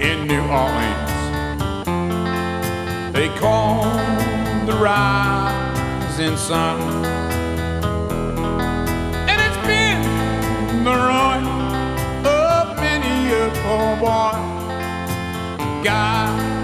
in New Orleans. They call the rising sun, and it's been the ruin of many a poor boy. God